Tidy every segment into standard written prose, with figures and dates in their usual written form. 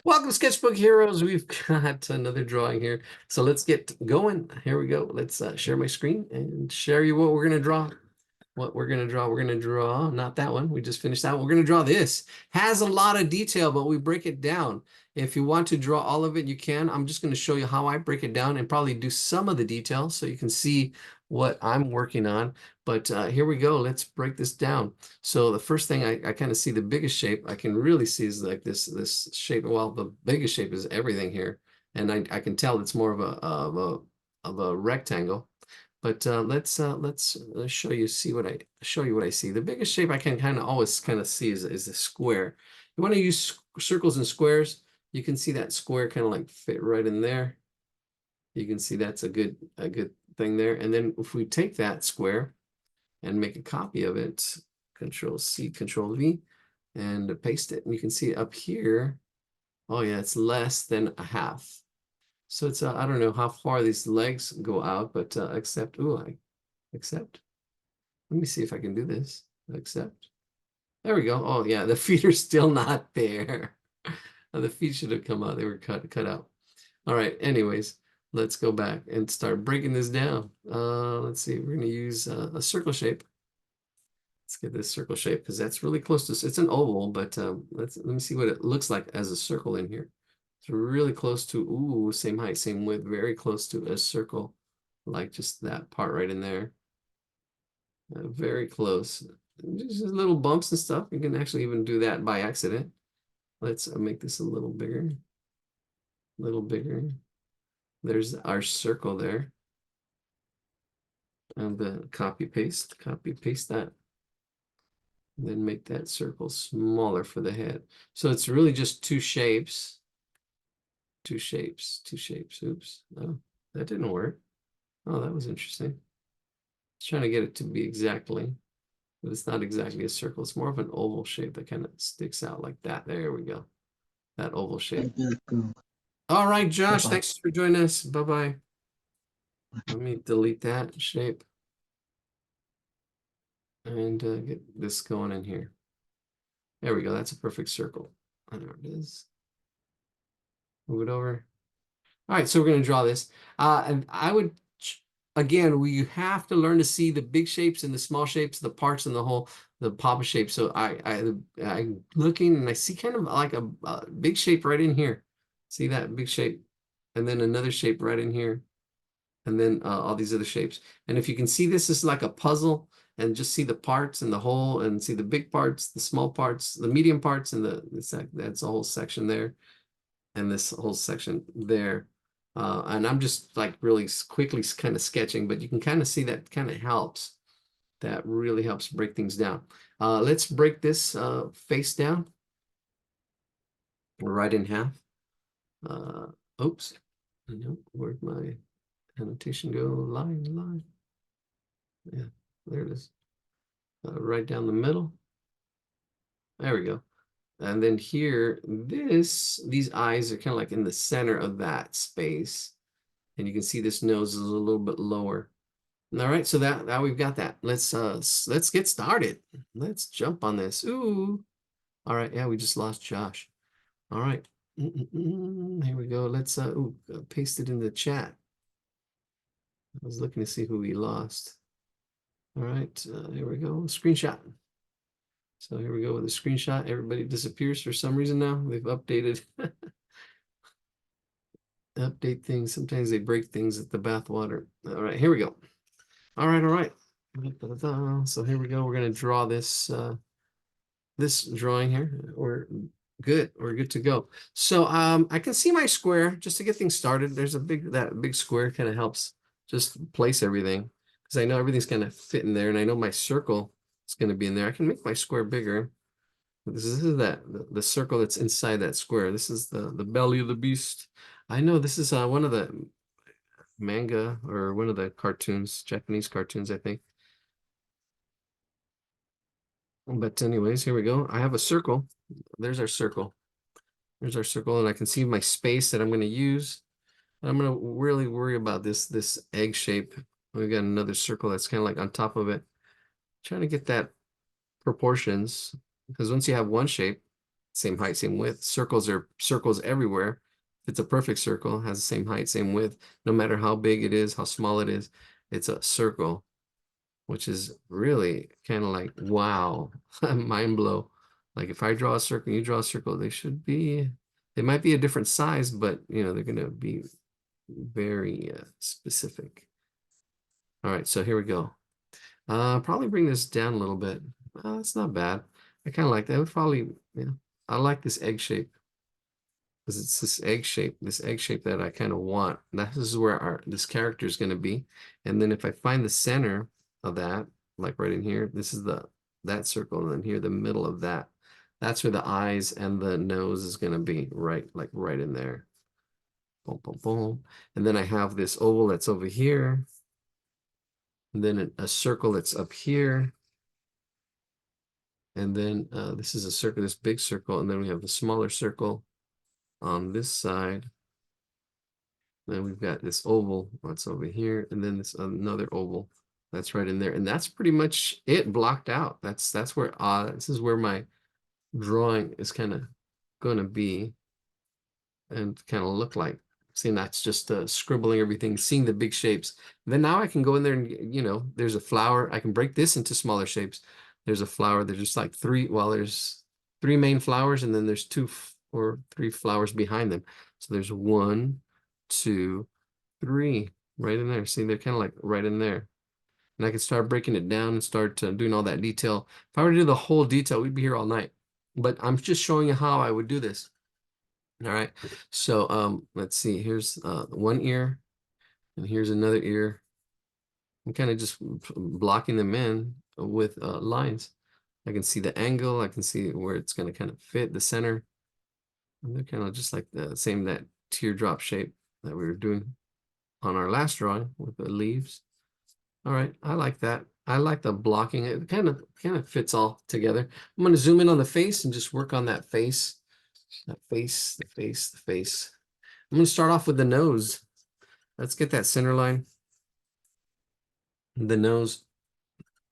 Welcome, Sketchbook Heroes. We've got another drawing here. So let's get going. Here we go. Let's share my screen and share you what we're going to draw. We're going to draw, not that one. We just finished that one. We're going to draw this. Has a lot of detail, but we break it down. If you want to draw all of it, you can. I'm just going to show you how I break it down and probably do some of the details so you can see what I'm working on. But here we go. Let's break this down. So the first thing I kind of see the biggest shape I can really see is like this shape. Well, the biggest shape is everything here. And I can tell it's more of a rectangle. But let's show you show you what I see. The biggest shape I can kind of always kind of see is a square. You want to use circles and squares. You can see that square kind of like fit right in there. You can see that's a good thing there. And then if we take that square and make a copy of it, Control C, Control V, and paste it, and you can see up here. Oh yeah, it's less than a half. So it's I don't know how far these legs go out, but accept. Ooh, I accept. Let me see if I can do this. Accept. There we go. Oh yeah, the feet are still not there. The feet should have come out. They were cut out. All right. Anyways, let's go back and start breaking this down. Let's see. We're going to use a circle shape. Let's get this circle shape because that's really close to. It's an oval, but let me see what it looks like as a circle in here. It's really close to. Ooh, same height, same width, very close to a circle, like just that part right in there. Very close. Just little bumps and stuff. You can actually even do that by accident. Let's make this a little bigger. A little bigger. There's our circle there. And the copy paste that. And then make that circle smaller for the head. So it's really just two shapes. Two shapes. Oops. Oh, that didn't work. Oh, that was interesting. It's trying to get it to be exactly, but it's not exactly a circle. It's more of an oval shape that kind of sticks out like that. There we go. That oval shape. All right, Josh, Bye-bye. thanks for joining us. Bye-bye. Let me delete that shape and get this going in here. There we go. That's a perfect circle. There it is. Move it over. All right, so we're going to draw this. And I would, again, we have to learn to see the big shapes and the small shapes, the parts and the whole, the papa shape. So I'm looking and I see kind of like a big shape right in here. See that big shape? And then another shape right in here. And then all these other shapes. And if you can see this is like a puzzle and just see the parts and the whole and see the big parts, the small parts, the medium parts, and that's a whole section there and this whole section there. And I'm just like really quickly kind of sketching, but you can kind of see that kind of helps. That really helps break things down. Let's break this face down right in half. Uh, oops. Where'd my annotation go? Line. Yeah, there it is. Right down the middle. There we go. And then here, these eyes are kind of like in the center of that space. And you can see this nose is a little bit lower. All right, so that now we've got that. Let's get started. Let's jump on this. Ooh. All right, yeah, we just lost Josh. All right. Here we go. Let's paste it in the chat. I was looking to see who we lost. All right, here we go. Screenshot. So here we go with a screenshot. Everybody disappears for some reason now. They've updated update things. Sometimes they break things at the bathwater. All right, here we go. All right. So here we go. We're going to draw this drawing here. We're good. We're good to go. So I can see my square just to get things started. There's that big square kind of helps just place everything because I know everything's going to fit in there, and I know my circle is going to be in there. I can make my square bigger. This is the circle that's inside that square. This is the belly of the beast. I know this is one of the manga or one of the cartoons, Japanese cartoons, I think. But anyways, here we go. I have a circle. There's our circle. There's our circle, and I can see my space that I'm going to use. I'm going to really worry about this egg shape. We got another circle that's kind of like on top of it. Trying to get that proportions because once you have one shape, same height, same width. Circles are circles everywhere. If it's a perfect circle, it has the same height, same width, no matter how big it is, how small it is, it's a circle, which is really kind of like, wow, mind blow. Like if I draw a circle, you draw a circle, they might be a different size, but you know, they're gonna be very specific. All right, so here we go. Probably bring this down a little bit. It's not bad. I kind of like that. I would probably, yeah, I like this egg shape because it's this egg shape that I kind of want. This is where this character is going to be. And then if I find the center of that, like right in here, this is that circle, and then here, the middle of that. That's where the eyes and the nose is going to be, right, like right in there. Boom, boom, boom. And then I have this oval that's over here. And then a circle that's up here. And then this is a circle, this big circle, and then we have the smaller circle on this side. Then we've got this oval that's over here, and then this another oval that's right in there. And that's pretty much it blocked out. That's where this is where my drawing is kind of going to be and kind of look like. See, that's just scribbling everything, seeing the big shapes. Then now I can go in there and, you know, there's a flower. I can break this into smaller shapes. There's a flower. There's just like there's three main flowers, and then there's two or three flowers behind them. So there's 1, 2, 3 right in there. See, they're kind of like right in there. And I can start breaking it down and start doing all that detail. If I were to do the whole detail, we'd be here all night. But I'm just showing you how I would do this. All right. So let's see. Here's one ear, and here's another ear. I'm kind of just blocking them in with lines. I can see the angle. I can see where it's going to kind of fit the center. And they're kind of just like the same, that teardrop shape that we were doing on our last drawing with the leaves. All right, I like that. I like the blocking. It kind of fits all together. I'm going to zoom in on the face and just work on that face. That face, the face, the face. I'm going to start off with the nose. Let's get that center line. The nose.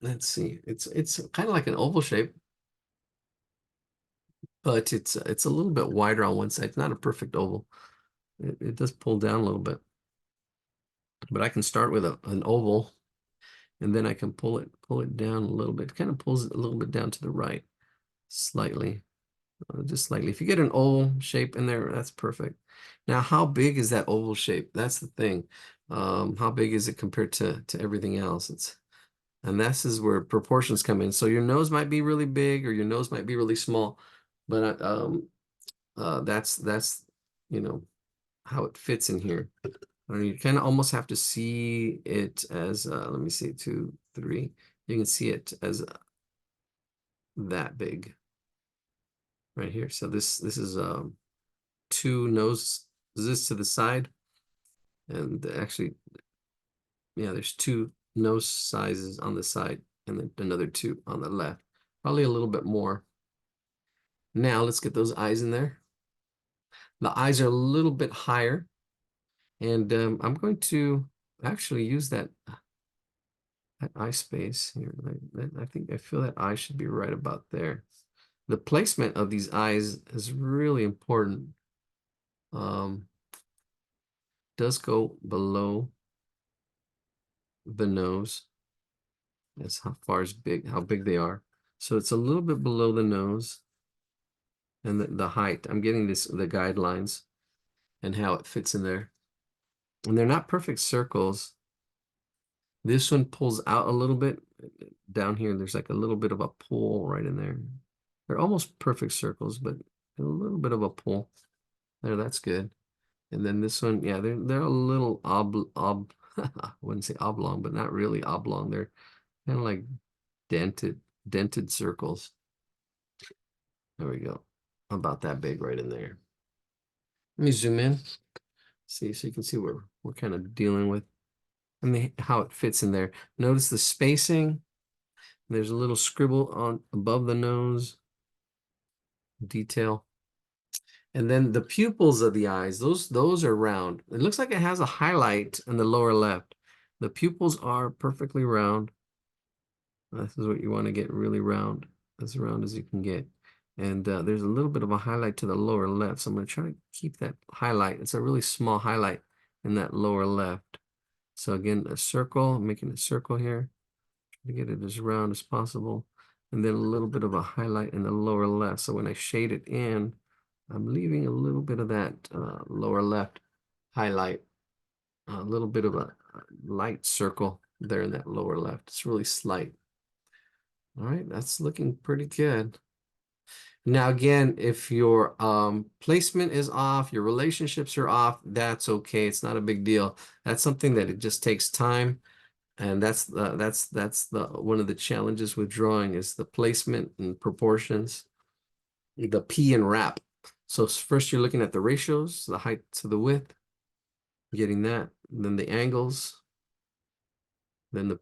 Let's see. It's kind of like an oval shape, but it's a little bit wider on one side. It's not a perfect oval. It does pull down a little bit, but I can start with an oval, and then I can pull it down a little bit. It kind of pulls it a little bit down to the right, slightly, just slightly. If you get an oval shape in there, that's perfect. Now, how big is that oval shape? That's the thing. How big is it compared to everything else? And this is where proportions come in. So your nose might be really big, or your nose might be really small, but that's you know how it fits in here. You kind of almost have to see it as let me see, 2, 3. You can see it as that big right here. So this is 2 noses to the side, and actually, yeah, there's 2 nose sizes on the side, and then another 2 on the left. Probably a little bit more. Now let's get those eyes in there. The eyes are a little bit higher, and I'm going to actually use that eye space here. I feel that eye should be right about there. The placement of these eyes is really important. Does go below the nose. That's how big they are. So it's a little bit below the nose, and the height. I'm getting the guidelines and how it fits in there. And they're not perfect circles. This one pulls out a little bit. Down here, there's like a little bit of a pull right in there. They're almost perfect circles, but a little bit of a pull. There, that's good. And then this one, yeah, they're a little I wouldn't say oblong, but not really oblong. They're kind of like dented circles. There we go. About that big right in there. Let me zoom in, see, so you can see what we're kind of dealing with, and how it fits in there. Notice the spacing. There's a little scribble on above the nose, detail. And then the pupils of the eyes, those are round. It looks like it has a highlight in the lower left. The pupils are perfectly round. This is what you want to get, really round, as round as you can get. And there's a little bit of a highlight to the lower left. So I'm going to try to keep that highlight. It's a really small highlight in that lower left. So again, a circle, I'm making a circle here to get it as round as possible. And then a little bit of a highlight in the lower left. So when I shade it in, I'm leaving a little bit of that lower left highlight, a little bit of a light circle there in that lower left. It's really slight. All right, that's looking pretty good. Now, again, if your placement is off, your relationships are off, that's okay. It's not a big deal. That's something that it just takes time. And that's the one of the challenges with drawing is the placement and proportions, the P and wrap. So first you're looking at the ratios, the height to the width, getting that, then the angles, then the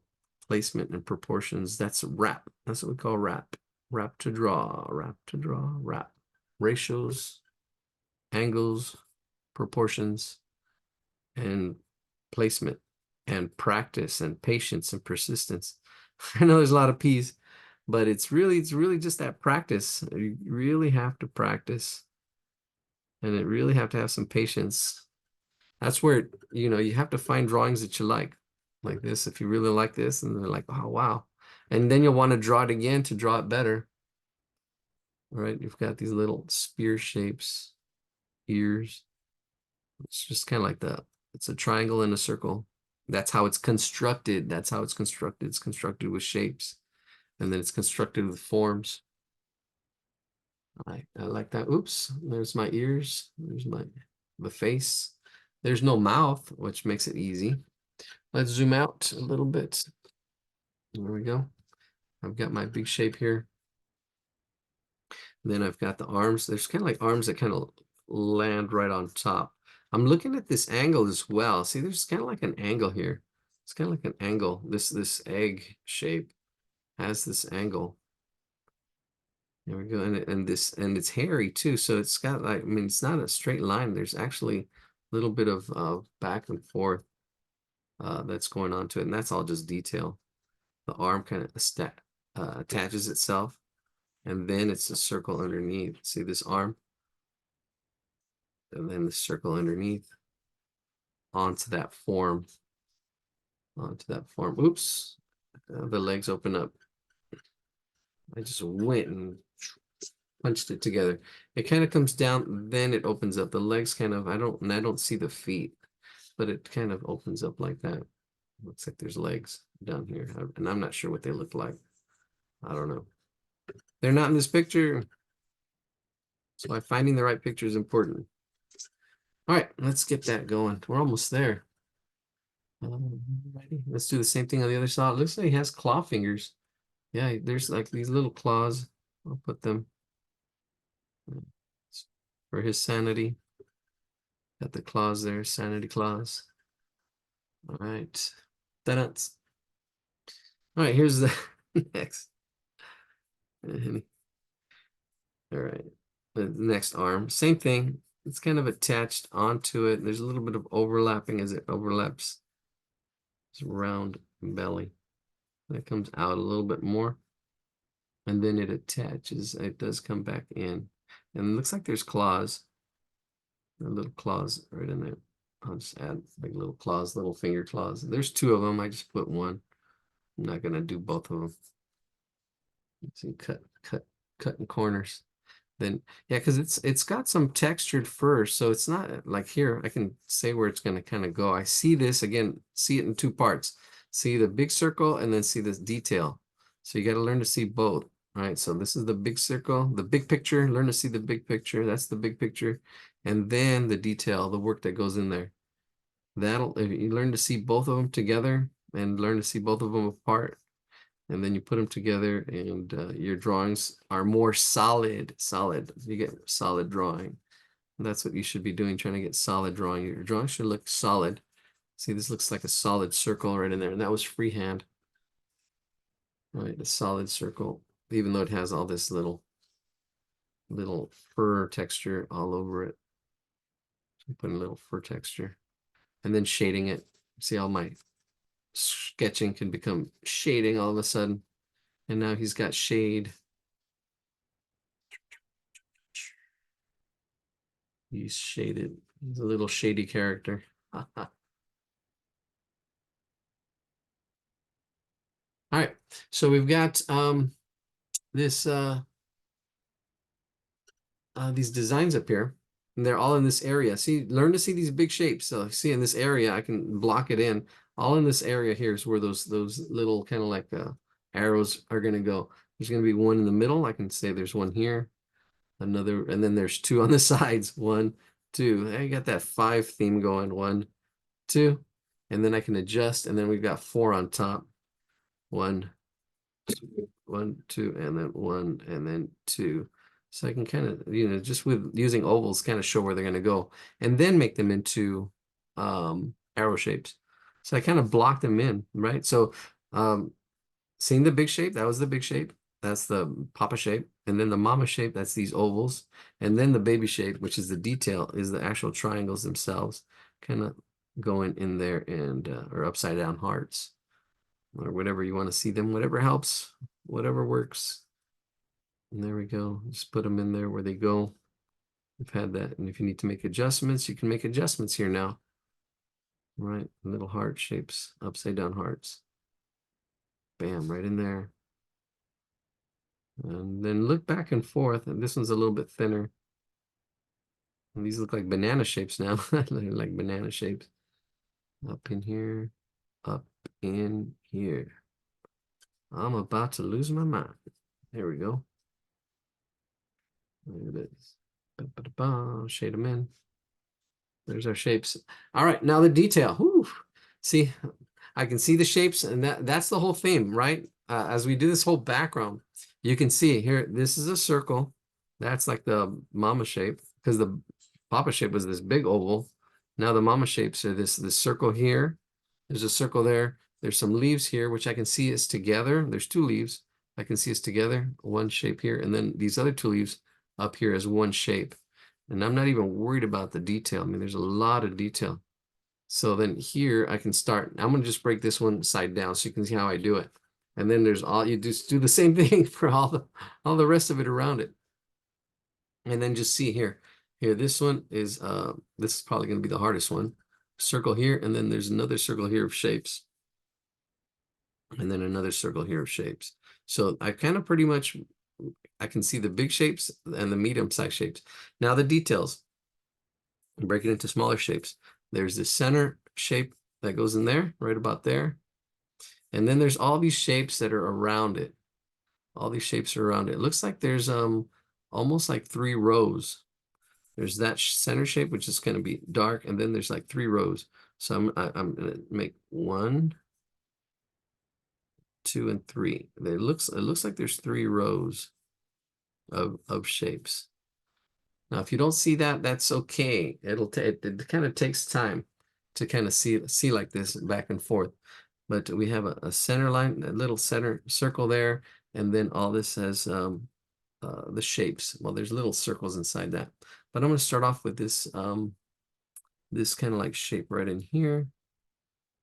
placement and proportions. That's wrap. That's what we call wrap. Wrap to draw, wrap to draw, wrap. Ratios, angles, proportions, and placement, and practice, and patience, and persistence. I know there's a lot of P's, but it's really just that practice. You really have to practice, and you really have to have some patience. That's where, you have to find drawings that you like this. If you really like this, and they're like, oh, wow. And then you'll want to draw it again to draw it better. All right, you've got these little spear shapes, ears. It's just kind of like it's a triangle and a circle. That's how it's constructed. That's how it's constructed. It's constructed with shapes, and then it's constructed with forms. I like that. Oops, there's my ears. There's the face. There's no mouth, which makes it easy. Let's zoom out a little bit. There we go. I've got my big shape here. And then I've got the arms. There's kind of like arms that kind of land right on top. I'm looking at this angle as well. See, there's kind of like an angle here. It's kind of like an angle. This egg shape has this angle. There we go. And it's hairy too. So it's got like, I mean, it's not a straight line. There's actually a little bit of back and forth that's going on to it. And that's all just detail. The arm kind of attaches itself, and then it's a circle underneath. See this arm? And then the circle underneath onto that form. Oops, the legs open up. I just went and punched it together. It kind of comes down, then it opens up. The legs kind of, I don't see the feet, but it kind of opens up like that. Looks like there's legs down here, and I'm not sure what they look like. I don't know. They're not in this picture, so finding the right picture is important. All right, let's get that going. We're almost there. Ready? Let's do the same thing on the other side. It looks like he has claw fingers. Yeah, there's like these little claws. I'll put them for his sanity. Got the claws there, sanity claws. All right. That's all right. Here's the next. All right. The next arm, same thing. It's kind of attached onto it. There's a little bit of overlapping as it overlaps. It's round belly. That comes out a little bit more. And then it attaches. It does come back in. And it looks like there's claws. The little claws right in there. I'll just add like little claws, little finger claws. There's two of them. I just put one. I'm not gonna do both of them. See, cut in corners. Then yeah, because it's got some textured fur, so it's not like here. I can say where it's gonna kind of go. I see this again, see it in two parts. See the big circle and then see this detail. So you got to learn to see both. Right. So this is the big circle, the big picture. Learn to see the big picture. That's the big picture. And then the detail, the work that goes in there. If you learn to see both of them together and learn to see both of them apart, and then you put them together, and your drawings are more solid. You get solid drawing. And that's what you should be doing, trying to get solid drawing. Your drawing should look solid. See, this looks like a solid circle right in there, and that was freehand. Right, a solid circle, even though it has all this little fur texture all over it. So putting a little fur texture, and then shading it. See, all my sketching can become shading all of a sudden. And now he's got shade. He's shaded. He's a little shady character. All right. So we've got this these designs up here, and they're all in this area. See, learn to see these big shapes. So see in this area, I can block it in. All in this area here is where those little kind of like arrows are going to go. There's going to be one in the middle. I can say there's one here, another, and then there's two on the sides. One, two. I got that 5 theme going. 1, 2, and then I can adjust, and then we've got 4 on top. 1, 1, 2, and then 1, and then 2. So I can kind of, just with using ovals, kind of show where they're going to go, and then make them into arrow shapes. So I kind of block them in, right? So seeing the big shape, that was the big shape. That's the papa shape. And then the mama shape, that's these ovals. And then the baby shape, which is the detail, is the actual triangles themselves, kind of going in there and or upside down hearts, or whatever you want to see them, whatever helps, whatever works. And there we go. Just put them in there where they go. We've had that. And if you need to make adjustments, you can make adjustments here now. Right, little heart shapes, upside down hearts. Bam, right in there. And then look back and forth. And this one's a little bit thinner. And these look like banana shapes now. They're like banana shapes. Up in here, up in here. I'm about to lose my mind. There we go. There it is. Ba-ba-da-ba. Shade them in. There's our shapes. All right, now the detail. Whew. See, I can see the shapes, and that's the whole theme, right? As we do this whole background, you can see here, this is a circle. That's like the mama shape, because the papa shape was this big oval. Now the mama shapes are this circle here. There's a circle there. There's some leaves here, which I can see is together. There's 2 leaves. I can see it's together, one shape here, and then these other 2 leaves up here as one shape. And I'm not even worried about the detail. I mean, there's a lot of detail. So then here I can start. I'm going to just break this one side down so you can see how I do it. And then there's all, you just do the same thing for all the rest of it around it. And then just see here. Here, this one is, this is probably going to be the hardest one. Circle here, and then there's another circle here of shapes. And then another circle here of shapes. So I kind of pretty much, I can see the big shapes and the medium-sized shapes. Now the details. Break it into smaller shapes. There's the center shape that goes in there, right about there. And then there's all these shapes that are around it. All these shapes are around it. It looks like there's almost like 3 rows. There's that center shape, which is going to be dark, and then there's like 3 rows. So I'm going to make 1, 2, and 3. It looks like there's 3 rows of shapes. Now, if you don't see that, that's okay. It kind of takes time to kind of see like this back and forth. But we have a center line, a little center circle there, and then all this has the shapes. Well, there's little circles inside that. But I'm going to start off with this this kind of like shape right in here.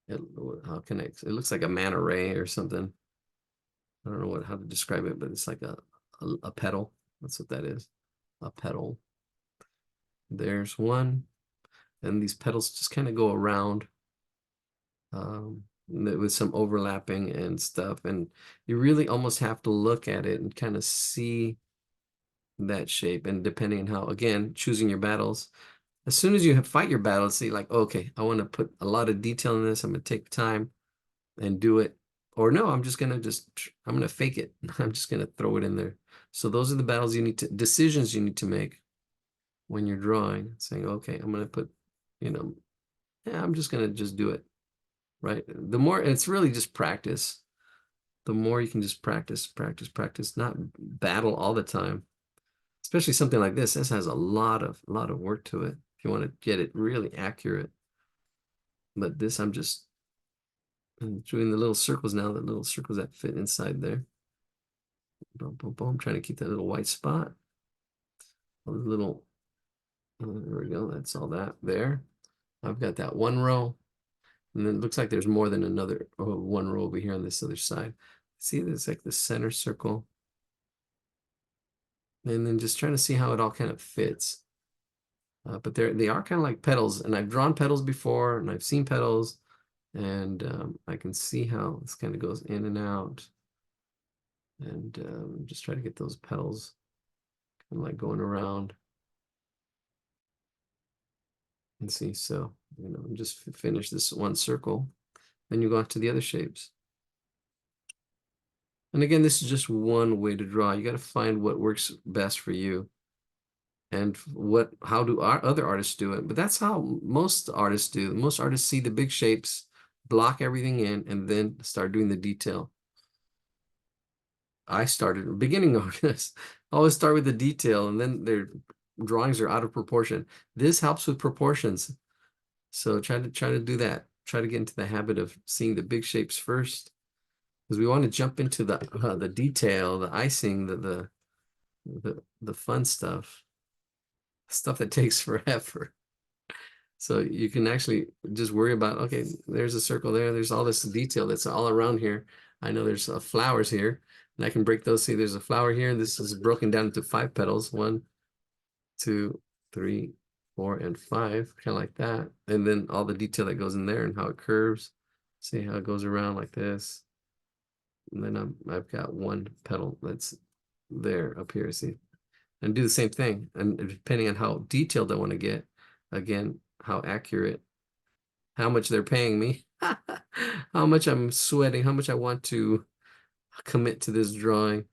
How can it looks like a manta ray or something. I don't know how to describe it, but it's like a petal. That's what that is. A petal. There's one. And these petals just kind of go around with some overlapping and stuff. And you really almost have to look at it and kind of see that shape. And depending on how, again, choosing your battles, as soon as you fight your battle, see like, okay, I want to put a lot of detail in this. I'm going to take time and do it. Or no, I'm going to fake it. I'm just going to throw it in there. So those are the battles decisions you need to make when you're drawing, saying, okay, I'm going to put, yeah, I'm just going to just do it, right? The more, it's really just practice. The more you can just practice, not battle all the time. Especially something like this. This has a lot of work to it if you want to get it really accurate. But this, I'm doing the little circles now, the little circles that fit inside there. Boom, boom, boom. Trying to keep that little white spot. A little, there we go. That's all that there. I've got that 1 row. And then it looks like there's more than another 1 row over here on this other side. See, there's like the center circle. And then just trying to see how it all kind of fits. But they are kind of like petals, and I've drawn petals before, and I've seen petals, and I can see how this kind of goes in and out, and just try to get those petals kind of like going around and see. So, just finish this one circle, then you go on to the other shapes. And again, this is just one way to draw. You got to find what works best for you and how do our other artists do it. But that's how most artists do. Most artists see the big shapes, block everything in, and then start doing the detail. I started beginning artists always start with the detail, and then their drawings are out of proportion. This helps with proportions. So try to do that. Try to get into the habit of seeing the big shapes first, because we want to jump into the detail, the icing, the fun stuff that takes forever. So you can actually just worry about, okay, there's a circle there. There's all this detail that's all around here. I know there's flowers here, and I can break those. See, there's a flower here. This is broken down into 5 petals. 1, 2, 3, 4, and 5, kind of like that. And then all the detail that goes in there and how it curves. See how it goes around like this. And then I've got 1 petal that's there up here. See, and do the same thing. And depending on how detailed I want to get, again, how accurate, how much they're paying me, how much I'm sweating, how much I want to commit to this drawing,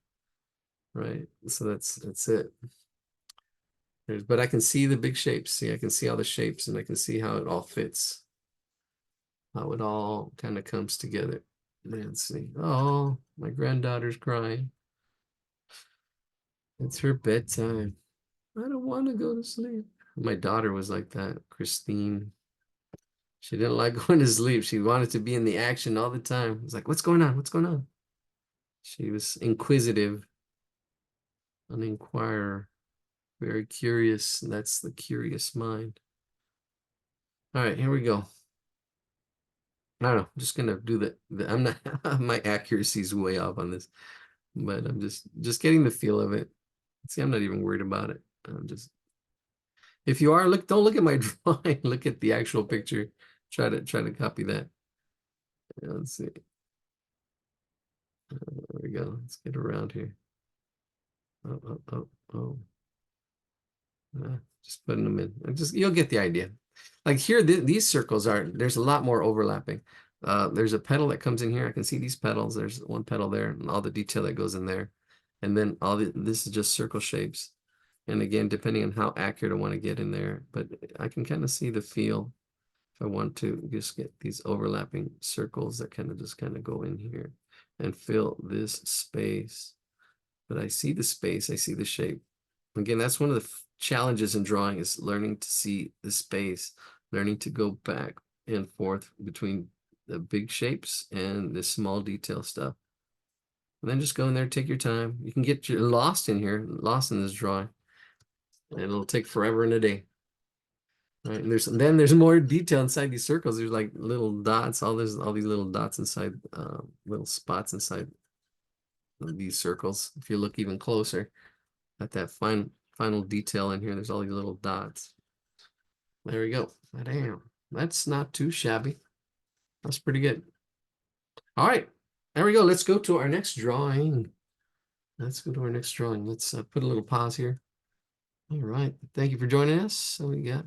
right? So that's it. But I can see the big shapes. See, I can see all the shapes, and I can see how it all fits, how it all kind of comes together. Let's see. Oh, my granddaughter's crying. It's her bedtime. I don't want to go to sleep. My daughter was like that, Christine. She didn't like going to sleep. She wanted to be in the action all the time. It's like, what's going on? What's going on? She was inquisitive, an inquirer, very curious. That's the curious mind. All right, here we go. I don't know. I'm just gonna do I'm not my accuracy is way off on this, but I'm just getting the feel of it. See, I'm not even worried about it. I'm just if you are, don't look at my drawing, look at the actual picture. Try to copy that. Let's see. There we go. Let's get around here. Oh, oh, oh, oh. Just putting them in. You'll get the idea. Like here, these circles there's a lot more overlapping. There's a petal that comes in here. I can see these petals. There's 1 petal there and all the detail that goes in there. And then this is just circle shapes. And again, depending on how accurate I want to get in there, but I can kind of see the feel if I want to just get these overlapping circles that just go in here and fill this space. But I see the space, I see the shape. Again, that's one of the challenges in drawing is learning to see the space, learning to go back and forth between the big shapes and the small detail stuff. And then just go in there, take your time. You can get lost in here, lost in this drawing, and it'll take forever and a day. Right? And there's more detail inside these circles. There's like little dots, all these little dots inside, little spots inside these circles. If you look even closer at that final detail in here, there's all these little dots. There we go. Damn, that's not too shabby. That's pretty good. All right, there we go. Let's go to our next drawing. Let's go to our next drawing. Let's put a little pause here. All right, thank you for joining us. So we got